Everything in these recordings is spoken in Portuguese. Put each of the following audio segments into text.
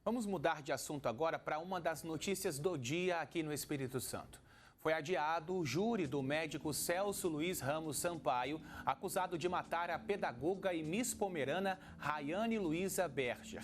Vamos mudar de assunto agora para uma das notícias do dia aqui no Espírito Santo. Foi adiado o júri do médico Celso Luiz Ramos Sampaio, acusado de matar a pedagoga e Miss Pomerana Rayane Luiza Berger.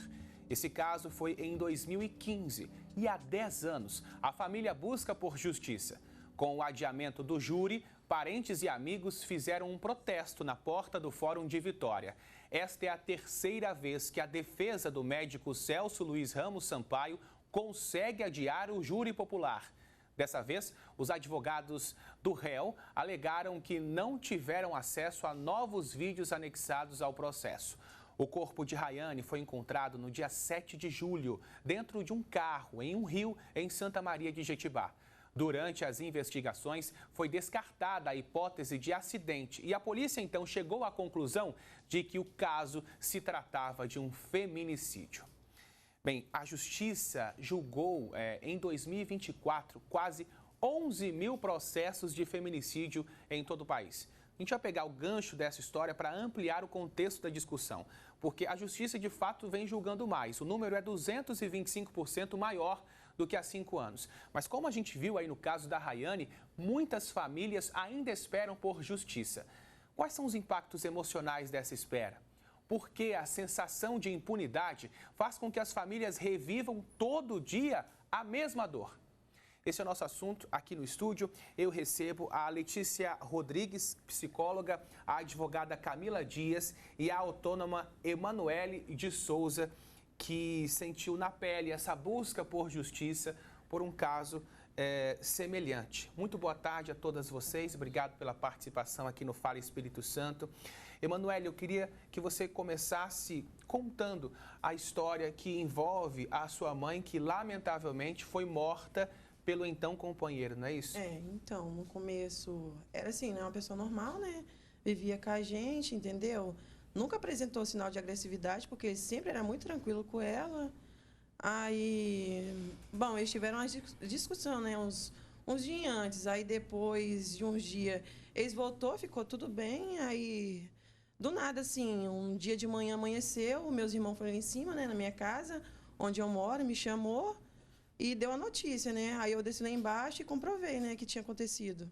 Esse caso foi em 2015 e há 10 anos a família busca por justiça. Com o adiamento do júri, parentes e amigos fizeram um protesto na porta do Fórum de Vitória. Esta é a terceira vez que a defesa do médico Celso Luiz Ramos Sampaio consegue adiar o júri popular. Dessa vez, os advogados do réu alegaram que não tiveram acesso a novos vídeos anexados ao processo. O corpo de Rayane foi encontrado no dia 7 de julho, dentro de um carro, em um rio, em Santa Maria de Jetibá. Durante as investigações, foi descartada a hipótese de acidente e a polícia então chegou à conclusão de que o caso se tratava de um feminicídio. Bem, a Justiça julgou em 2024 quase 11 mil processos de feminicídio em todo o país. A gente vai pegar o gancho dessa história para ampliar o contexto da discussão, porque a Justiça de fato vem julgando mais. O número é 225% maior do que há 5 anos. Mas como a gente viu aí no caso da Rayane, muitas famílias ainda esperam por justiça. Quais são os impactos emocionais dessa espera? Porque a sensação de impunidade faz com que as famílias revivam todo dia a mesma dor. Esse é o nosso assunto aqui no estúdio. Eu recebo a Letícia Rodrigues, psicóloga, a advogada Camila Dias e a autônoma Emanuele de Souza, que sentiu na pele essa busca por justiça por um caso semelhante. Muito boa tarde a todas vocês. Obrigado pela participação aqui no Fala Espírito Santo. Emanuele, eu queria que você começasse contando a história que envolve a sua mãe, que lamentavelmente foi morta pelo então companheiro, não é isso? Então, no começo era assim, né? Uma pessoa normal, né? Vivia com a gente, entendeu? Nunca apresentou sinal de agressividade, porque ele sempre era muito tranquilo com ela. Aí, bom, eles tiveram uma discussão, né? Uns dias antes. Aí, depois de uns dias, eles voltou, ficou tudo bem. Aí, do nada, assim, um dia de manhã amanheceu, meus irmãos foram lá em cima, né? Na minha casa, onde eu moro, me chamou. E deu a notícia, né? Aí eu desci lá embaixo e comprovei, né, que tinha acontecido.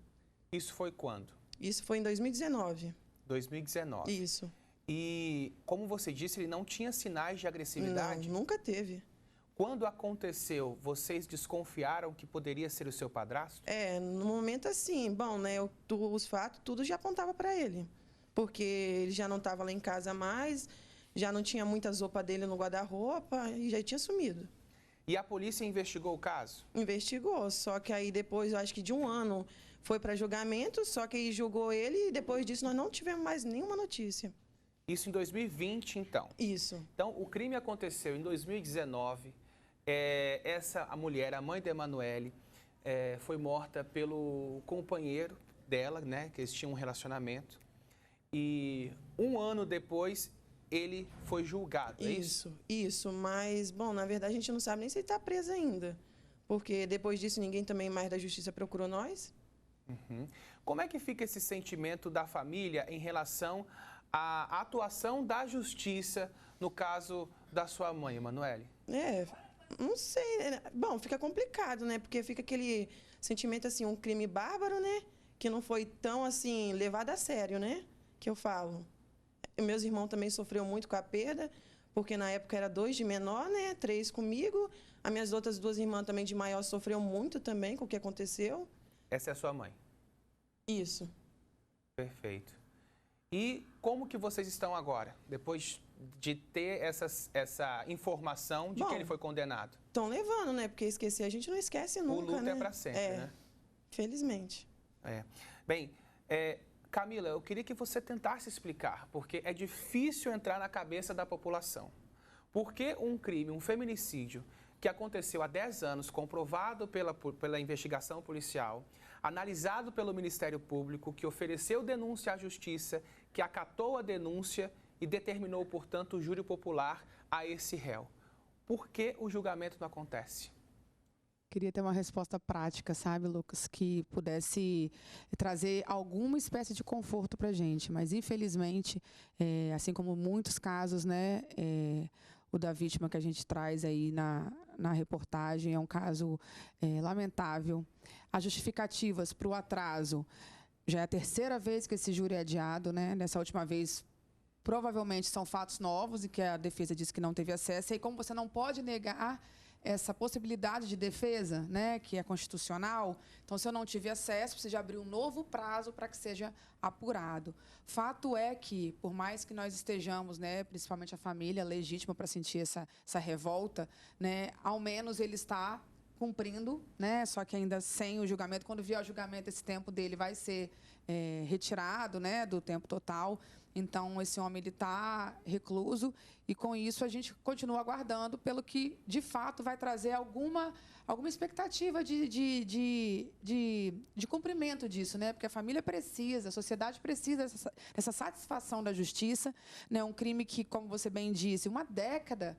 Isso foi quando? Isso foi em 2019. 2019. Isso. E, como você disse, ele não tinha sinais de agressividade? Não, nunca teve. Quando aconteceu, vocês desconfiaram que poderia ser o seu padrasto? No momento assim, bom, né, os fatos, tudo já apontava para ele. Porque ele já não estava lá em casa mais, já não tinha muitas roupas dele no guarda-roupa e já tinha sumido. E a polícia investigou o caso? Investigou, só que aí depois, eu acho que de um ano, foi para julgamento, só que aí julgou ele e depois disso nós não tivemos mais nenhuma notícia. Isso em 2020, então? Isso. Então, o crime aconteceu em 2019. A mulher, a mãe da Emanuele, foi morta pelo companheiro dela, né? Que eles tinham um relacionamento. E um ano depois, ele foi julgado, é isso? Isso, mas, bom, na verdade a gente não sabe nem se ele está preso ainda, porque depois disso ninguém também mais da justiça procurou nós. Uhum. Como é que fica esse sentimento da família em relação à atuação da justiça no caso da sua mãe, Emanuele? Não sei, né? Bom, fica complicado, né, porque fica aquele sentimento, assim, um crime bárbaro, né, que não foi tão, assim, levado a sério, né, que eu falo. Meus irmãos também sofreram muito com a perda, porque na época era 2 de menor, né? 3 comigo. As minhas outras 2 irmãs também de maior sofreram muito também com o que aconteceu. Essa é a sua mãe? Isso. Perfeito. E como que vocês estão agora, depois de ter essa informação de que ele foi condenado? Estão levando, né? Porque esquecer a gente não esquece nunca, né? O luto é para sempre, né? Felizmente. Bem, Camila, eu queria que você tentasse explicar, porque é difícil entrar na cabeça da população. Por que um crime, um feminicídio, que aconteceu há 10 anos, comprovado pela investigação policial, analisado pelo Ministério Público, que ofereceu denúncia à Justiça, que acatou a denúncia e determinou, portanto, o júri popular a esse réu? Por que o julgamento não acontece? Queria ter uma resposta prática, sabe, Lucas, que pudesse trazer alguma espécie de conforto para a gente. Mas, infelizmente, assim como muitos casos, né, o da vítima que a gente traz aí na reportagem, é um caso lamentável. As justificativas para o atraso, já é a terceira vez que esse júri é adiado, né? Nessa última vez, provavelmente são fatos novos e que a defesa disse que não teve acesso. E aí, como você não pode negar essa possibilidade de defesa, né, que é constitucional, então, se eu não tive acesso, precisa abrir um novo prazo para que seja apurado. Fato é que, por mais que nós estejamos, né, principalmente a família, legítima para sentir essa revolta, né, ao menos ele está cumprindo, né, só que ainda sem o julgamento. Quando vier o julgamento, esse tempo dele vai ser retirado, né, do tempo total. Então, esse homem está recluso e, com isso, a gente continua aguardando pelo que, de fato, vai trazer alguma expectativa de cumprimento disso, né? Porque a família precisa, a sociedade precisa dessa satisfação da justiça, né? Um crime que, como você bem disse, uma década,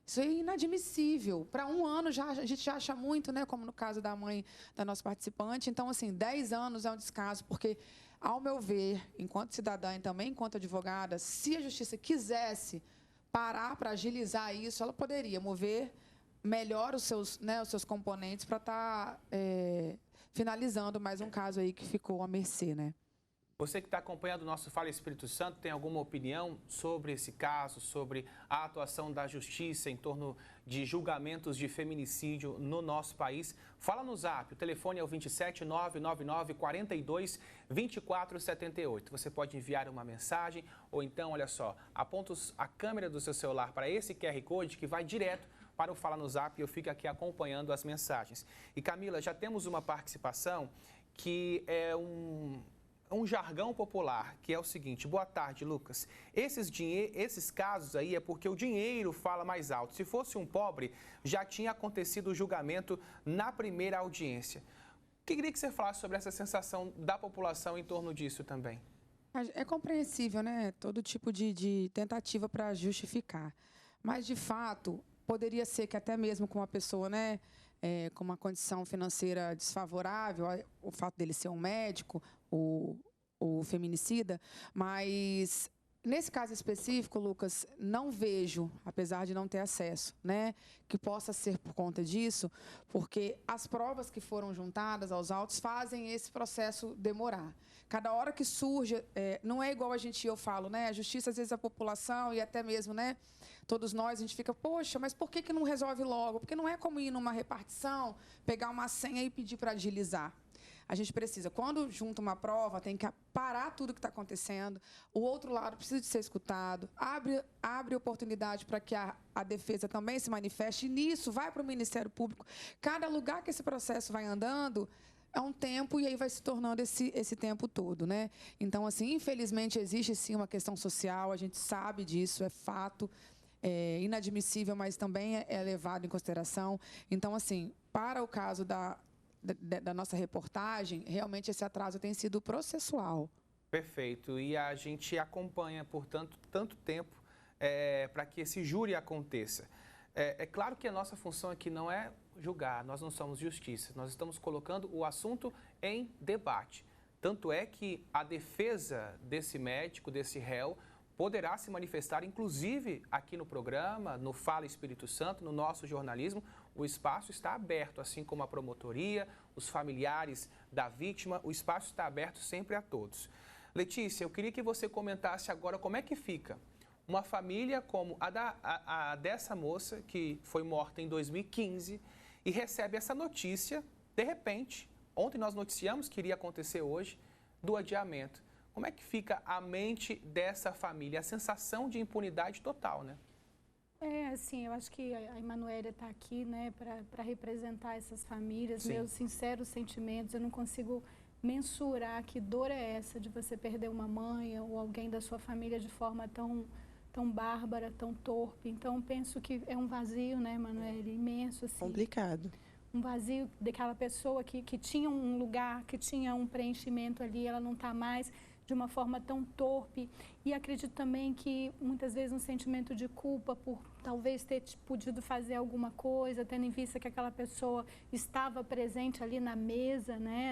isso é inadmissível. Para um ano, a gente já acha muito, né? Como no caso da mãe da nossa participante. Então, assim, 10 anos é um descaso, porque, ao meu ver, enquanto cidadã e também enquanto advogada, se a justiça quisesse parar para agilizar isso, ela poderia mover melhor os seus componentes para estar finalizando mais um caso aí que ficou à mercê, né? Você que está acompanhando o nosso Fala Espírito Santo, tem alguma opinião sobre esse caso, sobre a atuação da justiça em torno de julgamentos de feminicídio no nosso país? Fala no Zap, o telefone é o 27 999 42 24 78. Você pode enviar uma mensagem ou então, olha só, aponta a câmera do seu celular para esse QR Code que vai direto para o Fala no Zap e eu fico aqui acompanhando as mensagens. E Camila, já temos uma participação que é um jargão popular, que é o seguinte: boa tarde, Lucas. Esses casos aí é porque o dinheiro fala mais alto. Se fosse um pobre, já tinha acontecido o julgamento na primeira audiência. Queria que você falasse sobre essa sensação da população em torno disso também. É compreensível, né? Todo tipo de tentativa para justificar. Mas, de fato, poderia ser que até mesmo com uma pessoa, né, com uma condição financeira desfavorável, o fato dele ser um médico, o feminicida, mas nesse caso específico, Lucas, não vejo, apesar de não ter acesso, né, que possa ser por conta disso, porque as provas que foram juntadas aos autos fazem esse processo demorar. Cada hora que surge, não é igual eu falo, né, a justiça, às vezes a população e até mesmo, né, todos nós, a gente fica, poxa, mas por que não resolve logo? Porque não é como ir numa repartição, pegar uma senha e pedir para agilizar. A gente precisa, quando junta uma prova, tem que parar tudo que está acontecendo, o outro lado precisa de ser escutado, abre oportunidade para que a defesa também se manifeste, e nisso vai para o Ministério Público. Cada lugar que esse processo vai andando é um tempo e aí vai se tornando esse tempo todo, né? Então, assim, infelizmente existe sim uma questão social, a gente sabe disso, é fato, é inadmissível, mas também é levado em consideração. Então, assim, para o caso da nossa reportagem, realmente esse atraso tem sido processual. Perfeito. E a gente acompanha por tanto tempo para que esse júri aconteça. É claro que a nossa função aqui não é julgar, nós não somos justiça, nós estamos colocando o assunto em debate. Tanto é que a defesa desse médico, desse réu, poderá se manifestar, inclusive aqui no programa, no Fala Espírito Santo, no nosso jornalismo. O espaço está aberto, assim como a promotoria, os familiares da vítima, o espaço está aberto sempre a todos. Letícia, eu queria que você comentasse agora como é que fica uma família como a dessa moça, que foi morta em 2015, e recebe essa notícia, de repente, ontem nós noticiamos que iria acontecer hoje, do adiamento. Como é que fica a mente dessa família, a sensação de impunidade total, né? Assim, eu acho que a Emanuélia está aqui, né, para representar essas famílias. Sim. Meus sinceros sentimentos, eu não consigo mensurar que dor é essa de você perder uma mãe ou alguém da sua família de forma tão bárbara, tão torpe. Então, penso que é um vazio, né, Emanuélia, imenso, assim. Complicado. Um vazio daquela pessoa que tinha um lugar, que tinha um preenchimento ali, ela não está mais, de uma forma tão torpe. E acredito também que muitas vezes um sentimento de culpa por talvez ter podido fazer alguma coisa, tendo em vista que aquela pessoa estava presente ali na mesa, né,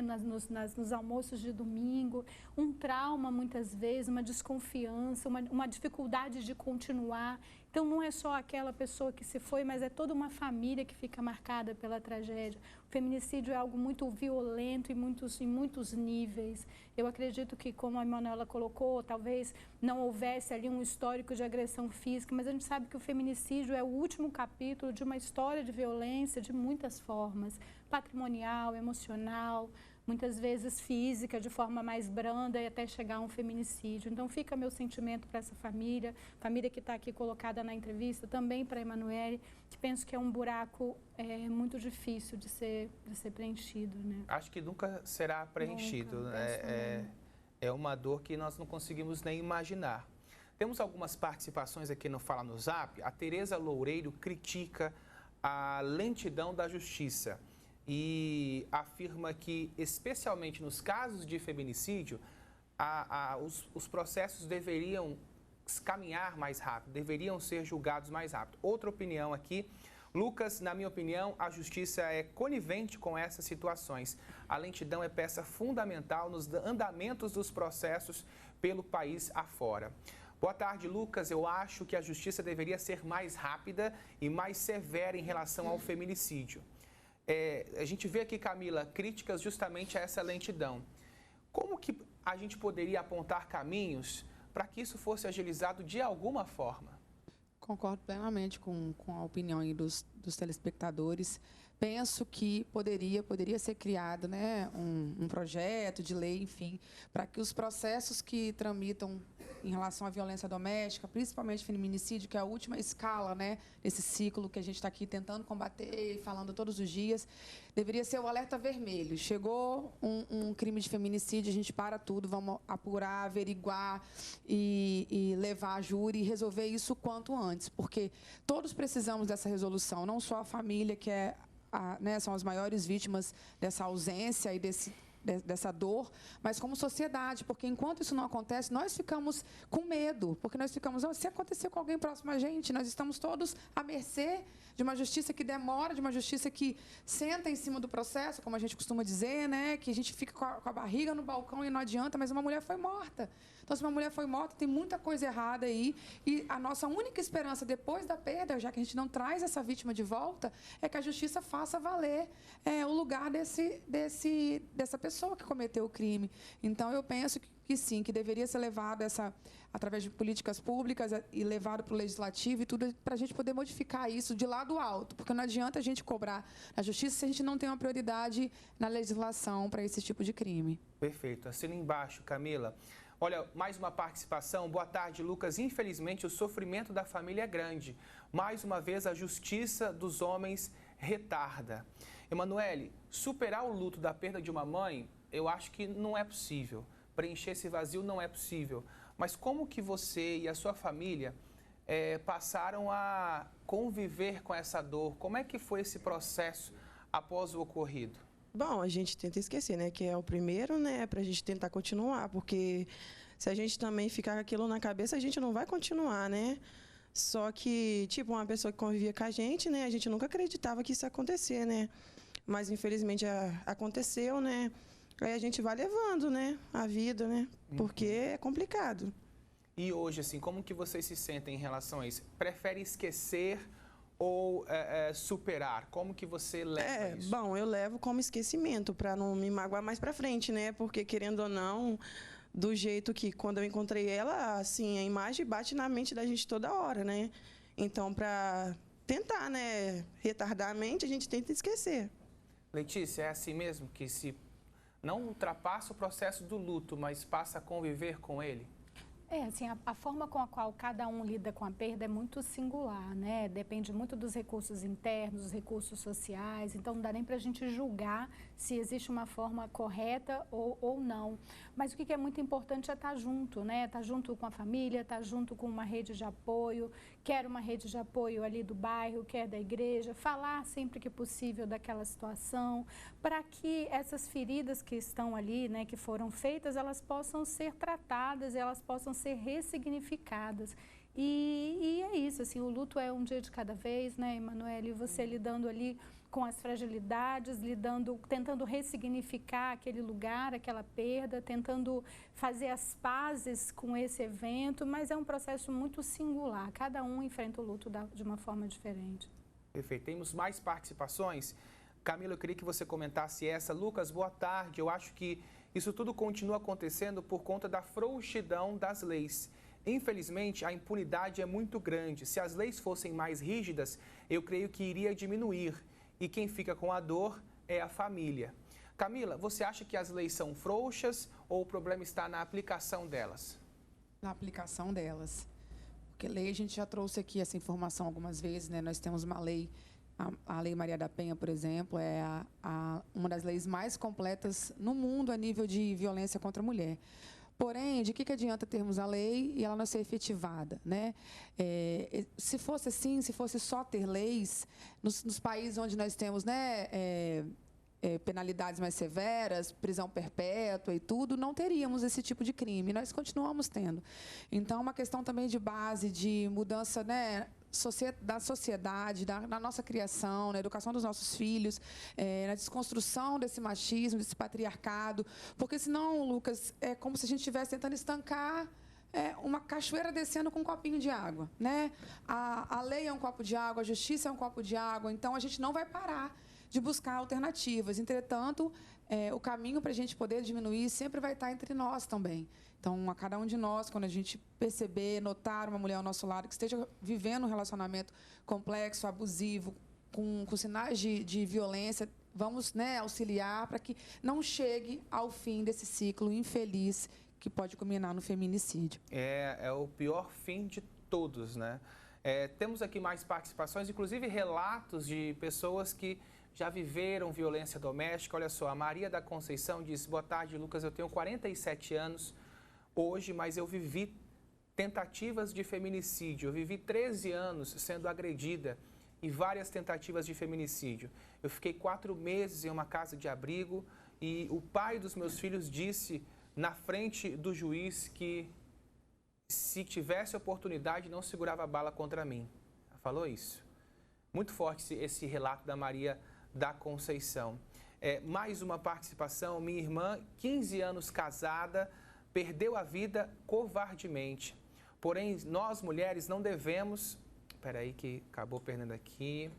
nos almoços de domingo. Um trauma, muitas vezes, uma desconfiança, uma dificuldade de continuar. Então, não é só aquela pessoa que se foi, mas é toda uma família que fica marcada pela tragédia. O feminicídio é algo muito violento em muitos níveis. Eu acredito que, como a Emanuela colocou, talvez não houvesse ali um histórico de agressão física, mas a gente sabe que o feminicídio é o último capítulo de uma história de violência de muitas formas, patrimonial, emocional, muitas vezes física, de forma mais branda e até chegar a um feminicídio. Então, fica meu sentimento para essa família que está aqui colocada na entrevista, também para a Emanuele, que penso que é um buraco muito difícil de ser preenchido, né? Acho que nunca será preenchido. Nunca, é uma dor que nós não conseguimos nem imaginar. Temos algumas participações aqui no Fala no Zap. A Tereza Loureiro critica a lentidão da justiça e afirma que, especialmente nos casos de feminicídio, os processos deveriam caminhar mais rápido, deveriam ser julgados mais rápido. Outra opinião aqui, Lucas, na minha opinião, a justiça é conivente com essas situações. A lentidão é peça fundamental nos andamentos dos processos pelo país afora. Boa tarde, Lucas. Eu acho que a justiça deveria ser mais rápida e mais severa em relação ao feminicídio. A gente vê aqui, Camila, críticas justamente a essa lentidão. Como que a gente poderia apontar caminhos para que isso fosse agilizado de alguma forma? Concordo plenamente com a opinião aí dos telespectadores. Penso que poderia ser criado, né, um projeto de lei, enfim, para que os processos que tramitam em relação à violência doméstica, principalmente feminicídio, que é a última escala, né, desse ciclo que a gente está aqui tentando combater e falando todos os dias, deveria ser o alerta vermelho. Chegou um crime de feminicídio, a gente para tudo, vamos apurar, averiguar e levar a júri e resolver isso o quanto antes, porque todos precisamos dessa resolução, não só a família, que são as maiores vítimas dessa ausência e dessa dor, mas como sociedade, porque enquanto isso não acontece, nós ficamos com medo, porque nós ficamos, se acontecer com alguém próximo a gente, nós estamos todos à mercê de uma justiça que demora, de uma justiça que senta em cima do processo, como a gente costuma dizer, né, que a gente fica com a barriga no balcão e não adianta, mas uma mulher foi morta. Então, se uma mulher foi morta, tem muita coisa errada aí. E a nossa única esperança depois da perda, já que a gente não traz essa vítima de volta, é que a justiça faça valer o lugar dessa pessoa que cometeu o crime. Então, eu penso que sim, que deveria ser levado através de políticas públicas e levado para o legislativo e tudo, para a gente poder modificar isso de lado alto. Porque não adianta a gente cobrar na justiça se a gente não tem uma prioridade na legislação para esse tipo de crime. Perfeito. Assina embaixo, Camila. Olha, mais uma participação. Boa tarde, Lucas. Infelizmente, o sofrimento da família é grande. Mais uma vez, a justiça dos homens retarda. Emanuele, superar o luto da perda de uma mãe, eu acho que não é possível. Preencher esse vazio não é possível. Mas como que você e a sua família passaram a conviver com essa dor? Como é que foi esse processo após o ocorrido? Bom, a gente tenta esquecer, né? Que é o primeiro, né? Pra gente tentar continuar, porque se a gente também ficar com aquilo na cabeça, a gente não vai continuar, né? Só que, tipo, uma pessoa que convivia com a gente, né? A gente nunca acreditava que isso ia acontecer, né? Mas, infelizmente, aconteceu, né? Aí a gente vai levando, né? A vida, né? Porque é complicado. E hoje, assim, como que vocês se sentem em relação a isso? Prefere esquecer ou superar? Como que você leva isso? Bom, eu levo como esquecimento, para não me magoar mais para frente, né? Porque, querendo ou não, do jeito que quando eu encontrei ela, assim, a imagem bate na mente da gente toda hora, né? Então, para tentar, né, retardar a mente, a gente tenta esquecer. Letícia, é assim mesmo? Que se não ultrapassa o processo do luto, mas passa a conviver com ele? Assim, a forma com a qual cada um lida com a perda é muito singular, né? Depende muito dos recursos internos, dos recursos sociais, então não dá nem para a gente julgar se existe uma forma correta ou não. Mas o que é muito importante é estar junto, né? Estar junto com a família, estar junto com uma rede de apoio, quer uma rede de apoio ali do bairro, quer da igreja, falar sempre que possível daquela situação, para que essas feridas que estão ali, né, que foram feitas, elas possam ser tratadas, elas possam ser ressignificadas. E é isso, assim, o luto é um dia de cada vez, né, Emanuele? E você lidando ali com as fragilidades, tentando ressignificar aquele lugar, aquela perda, tentando fazer as pazes com esse evento, mas é um processo muito singular. Cada um enfrenta o luto de uma forma diferente. Perfeito. Temos mais participações? Camila, eu queria que você comentasse essa. Lucas, boa tarde. Eu acho que isso tudo continua acontecendo por conta da frouxidão das leis. Infelizmente, a impunidade é muito grande. Se as leis fossem mais rígidas, eu creio que iria diminuir. E quem fica com a dor é a família. Camila, você acha que as leis são frouxas ou o problema está na aplicação delas? Na aplicação delas. Porque lei, a gente já trouxe aqui essa informação algumas vezes, né? Nós temos uma lei, a Lei Maria da Penha, por exemplo, é uma das leis mais completas no mundo a nível de violência contra a mulher. Porém, de que adianta termos a lei e ela não ser efetivada, né? Se fosse assim, se fosse só ter leis, nos países onde nós temos, né, penalidades mais severas, prisão perpétua e tudo, não teríamos esse tipo de crime. Nós continuamos tendo. Então, uma questão também de base, de mudança, né, da sociedade, na nossa criação, na educação dos nossos filhos, na desconstrução desse machismo, desse patriarcado, porque senão, Lucas, é como se a gente estivesse tentando estancar uma cachoeira descendo com um copinho de água, né? A lei é um copo de água, a justiça é um copo de água, então a gente não vai parar de buscar alternativas. Entretanto, o caminho para a gente poder diminuir sempre vai estar entre nós também. Então, a cada um de nós, quando a gente perceber, notar uma mulher ao nosso lado que esteja vivendo um relacionamento complexo, abusivo, com sinais de violência, vamos, né, auxiliar para que não chegue ao fim desse ciclo infeliz que pode culminar no feminicídio. É o pior fim de todos, né? Temos aqui mais participações, inclusive relatos de pessoas que já viveram violência doméstica. Olha só, a Maria da Conceição diz: boa tarde, Lucas, eu tenho 47 anos hoje, mas eu vivi tentativas de feminicídio. Eu vivi 13 anos sendo agredida e várias tentativas de feminicídio. Eu fiquei 4 meses em uma casa de abrigo e o pai dos meus filhos disse na frente do juiz que se tivesse oportunidade não segurava a bala contra mim. Ela falou isso. Muito forte esse relato da Maria da Conceição. Mais uma participação. Minha irmã, 15 anos casada, perdeu a vida covardemente. Porém, nós mulheres não devemos... Espera aí que acabou perdendo aqui.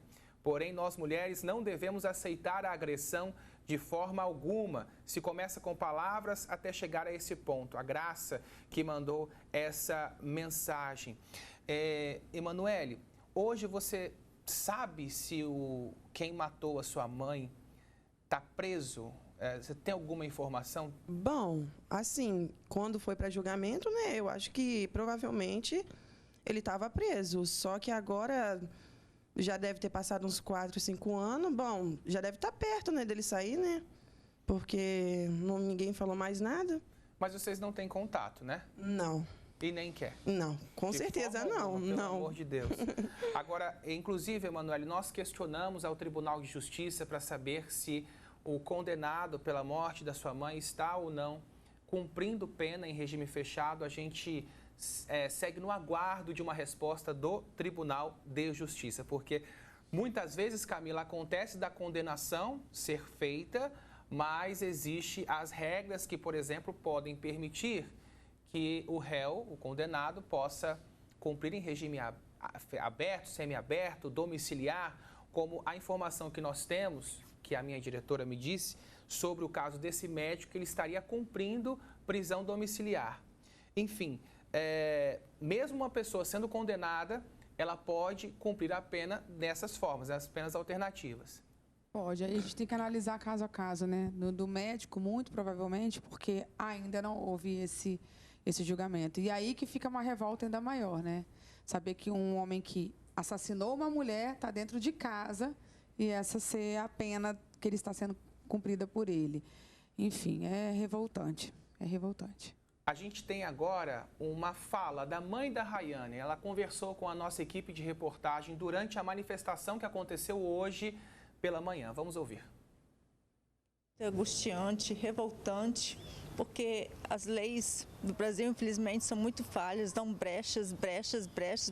Porém, nós mulheres não devemos aceitar a agressão de forma alguma. Se começa com palavras até chegar a esse ponto. A Graça que mandou essa mensagem. Emanuele, hoje você sabe se quem matou a sua mãe está preso? Você tem alguma informação? Bom, assim, quando foi para julgamento, né, eu acho que provavelmente ele estava preso. Só que agora já deve ter passado uns 4, 5 anos. Bom, já deve estar perto, né, dele sair, né? Porque ninguém falou mais nada. Mas vocês não têm contato, né? Não. E nem quer? Não, com certeza não. Pelo amor de Deus. Agora, inclusive, Emanuele, nós questionamos ao Tribunal de Justiça para saber se o condenado pela morte da sua mãe está ou não cumprindo pena em regime fechado. A gente segue no aguardo de uma resposta do Tribunal de Justiça, porque muitas vezes, Camila, acontece da condenação ser feita, mas existe as regras que, por exemplo, podem permitir que o réu, o condenado, possa cumprir em regime aberto, semiaberto, domiciliar, como a informação que nós temos, que a minha diretora me disse, sobre o caso desse médico, que ele estaria cumprindo prisão domiciliar. Enfim, mesmo uma pessoa sendo condenada, ela pode cumprir a pena dessas formas, as penas alternativas. Pode, aí a gente tem que analisar caso a caso, né? Do médico, muito provavelmente, porque ainda não houve esse julgamento. E aí que fica uma revolta ainda maior, né? Saber que um homem que assassinou uma mulher está dentro de casa e essa ser a pena que ele está sendo cumprida por ele. Enfim, é revoltante, é revoltante. A gente tem agora uma fala da mãe da Rayane. Ela conversou com a nossa equipe de reportagem durante a manifestação que aconteceu hoje pela manhã. Vamos ouvir. Angustiante, revoltante, porque as leis do Brasil, infelizmente, são muito falhas, dão brechas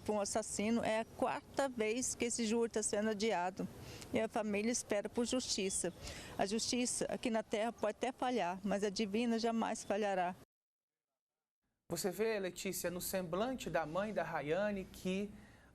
para um assassino. É a 4ª vez que esse júri está sendo adiado e a família espera por justiça. A justiça aqui na Terra pode até falhar, mas a divina jamais falhará. Você vê, Letícia, no semblante da mãe da Rayane que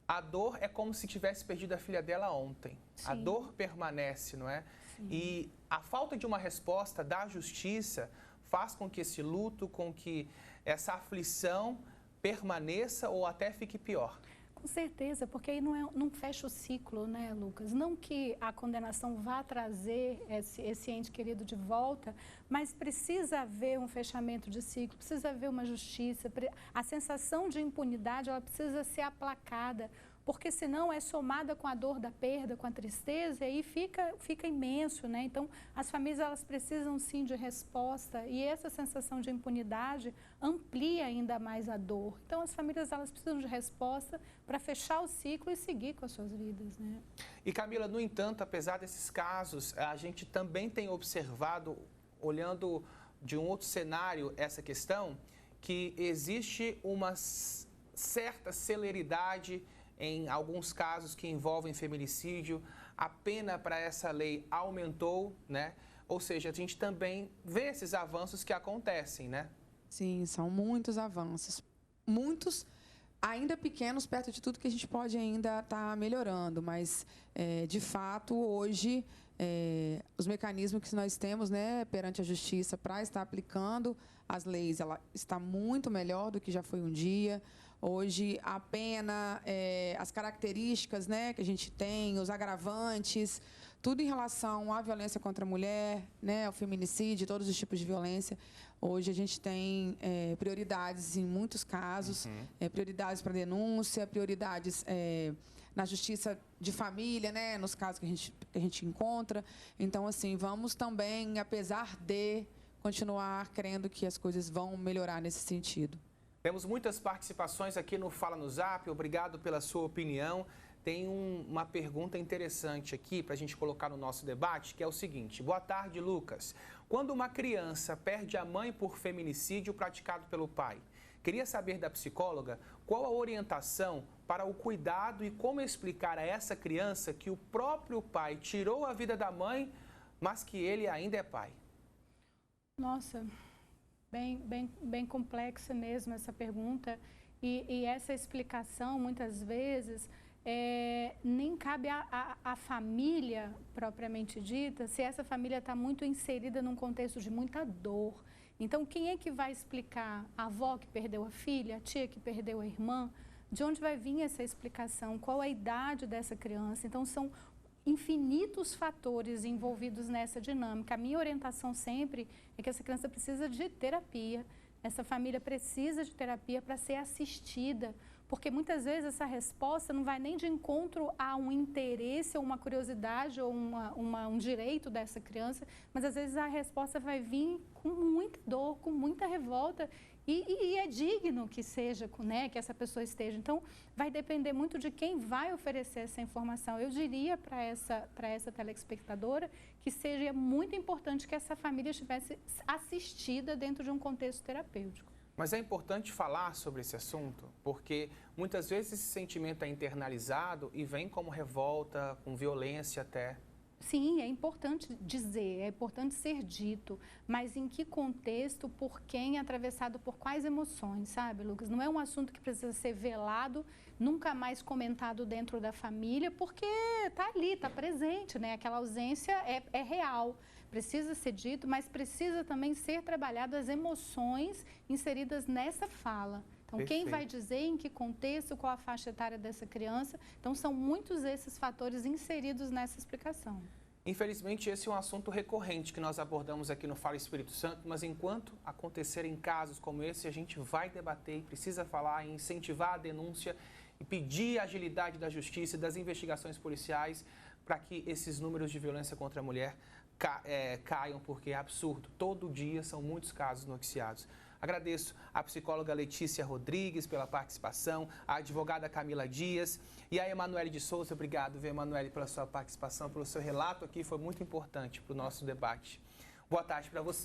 a dor é como se tivesse perdido a filha dela ontem. Sim. A dor permanece, não é? Sim. E a falta de uma resposta da justiça faz com que esse luto, com que essa aflição permaneça ou até fique pior. Com certeza, porque aí não fecha o ciclo, né, Lucas? Não que a condenação vá trazer esse ente querido de volta, mas precisa haver um fechamento de ciclo, precisa haver uma justiça. A sensação de impunidade, ela precisa ser aplacada, porque senão é somada com a dor da perda, com a tristeza, e aí fica imenso, né? Então, as famílias, elas precisam sim de resposta, e essa sensação de impunidade amplia ainda mais a dor. Então, as famílias, elas precisam de resposta para fechar o ciclo e seguir com as suas vidas, né? E Camila, no entanto, apesar desses casos, a gente também tem observado, olhando de um outro cenário essa questão, que existe uma certa celeridade em alguns casos que envolvem feminicídio. A pena para essa lei aumentou, né? Ou seja, a gente também vê esses avanços que acontecem, né? Sim, são muitos avanços. Muitos ainda pequenos, perto de tudo que a gente pode ainda estar melhorando. Mas, de fato, hoje, os mecanismos que nós temos, né, perante a justiça para estar aplicando as leis, ela está muito melhor do que já foi um dia. Hoje, a pena, as características, né, que a gente tem, os agravantes, tudo em relação à violência contra a mulher, né, ao feminicídio, todos os tipos de violência. Hoje, a gente tem prioridades em muitos casos, prioridades para denúncia, prioridades na justiça de família, né, nos casos que a gente encontra. Então, assim, vamos também, apesar de continuar crendo que as coisas vão melhorar nesse sentido. Temos muitas participações aqui no Fala no Zap, obrigado pela sua opinião. Tem uma pergunta interessante aqui para a gente colocar no nosso debate, que é o seguinte. Boa tarde, Lucas. Quando uma criança perde a mãe por feminicídio praticado pelo pai, queria saber da psicóloga qual a orientação para o cuidado e como explicar a essa criança que o próprio pai tirou a vida da mãe, mas que ele ainda é pai. Nossa, bem complexa mesmo essa pergunta, e essa explicação, muitas vezes, nem cabe à família propriamente dita, se essa família está muito inserida num contexto de muita dor. Então, quem é que vai explicar? A avó que perdeu a filha, a tia que perdeu a irmã? De onde vai vir essa explicação? Qual a idade dessa criança? Então, são infinitos fatores envolvidos nessa dinâmica. A minha orientação sempre é que essa criança precisa de terapia, essa família precisa de terapia para ser assistida, porque muitas vezes essa resposta não vai nem de encontro a um interesse ou uma curiosidade ou um direito dessa criança, mas às vezes a resposta vai vir com muita dor, com muita revolta, e é digno que seja, né, que essa pessoa esteja. Então, vai depender muito de quem vai oferecer essa informação. Eu diria para essa telespectadora que seria muito importante que essa família estivesse assistida dentro de um contexto terapêutico. Mas é importante falar sobre esse assunto, porque muitas vezes esse sentimento é internalizado e vem como revolta, com violência até. Sim, é importante dizer, é importante ser dito, mas em que contexto, por quem, atravessado por quais emoções, sabe, Lucas? Não é um assunto que precisa ser velado, nunca mais comentado dentro da família, porque está ali, está presente, né? Aquela ausência é real, precisa ser dito, mas precisa também ser trabalhado as emoções inseridas nessa fala. Então, Perfeito. Quem vai dizer em que contexto, qual a faixa etária dessa criança? Então, são muitos esses fatores inseridos nessa explicação. Infelizmente, esse é um assunto recorrente que nós abordamos aqui no Fala Espírito Santo, mas enquanto acontecerem casos como esse, a gente vai debater e precisa falar e incentivar a denúncia e pedir a agilidade da justiça e das investigações policiais para que esses números de violência contra a mulher caiam, porque é absurdo. Todo dia são muitos casos noticiados. Agradeço à psicóloga Letícia Rodrigues pela participação, à advogada Camila Dias e a Emanuele de Souza. Obrigado, Emanuele, pela sua participação, pelo seu relato aqui, foi muito importante para o nosso debate. Boa tarde para você.